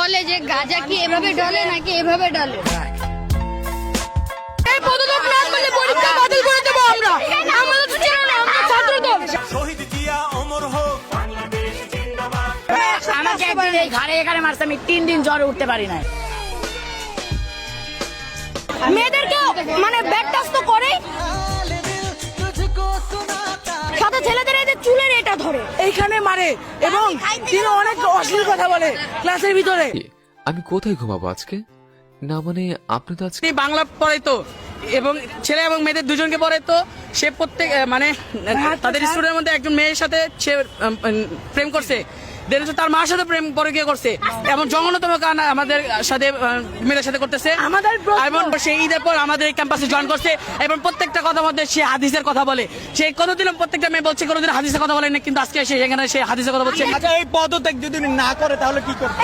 বলে যে গাঁজা কি এভাবে ঢলে নাকি এভাবে ঢলে? এই পদত্যাগ না করলে পরীক্ষা বাতিল করে দেব আমরা। আমাদের তো ছিল না, আমরা ছাত্র দল। শহীদ জিয়া অমর হোক, বাংলাদেশ জিন্দাবাদ। আমাকে একদিন এই ঘরে এখানে মারছে, আমি 3 দিন জ্বরে উঠতে পারি না। মেয়েদেরকে মানে ব্যাক টাচ তো করে, সাথে ছেলেদের এদের চুলের এটা ধরে এইখানে মারে এবং তিনি অনেক অশ্লীল কথা বলে ক্লাসের ভিতরে। আমি কোথায় ঘুমাবো আজকে? না মানে আপনি তো আজকে বাংলা পড়ে তো, এবং ছেলে এবং মেয়েদের দুজনকে পড়ে তো, সে প্রত্যেক মানে তাদের স্টুডেন্টের মধ্যে একজন মেয়ের সাথে সে প্রেম করছে, দেন তার মার সাথে প্রেম পরে গিয়ে করছে, এমন জঘন্যতম কাজ আমাদের সাথে মেয়েদের সাথে করতেছে। আমাদের এবং সে ঈদের পর আমাদের এই ক্যাম্পাসে জয়েন করছে এবং প্রত্যেকটা কথার মধ্যে সে হাদিসের কথা বলে। সে কোনোদিনও প্রত্যেকটা মেয়ে বলছে কোনোদিন হাদিসের কথা বলে না, কিন্তু আজকে সে এখানে সে হাদিসের কথা বলছে। আচ্ছা, এই পদত্যাগ যদি উনি না করে তাহলে কি করবে?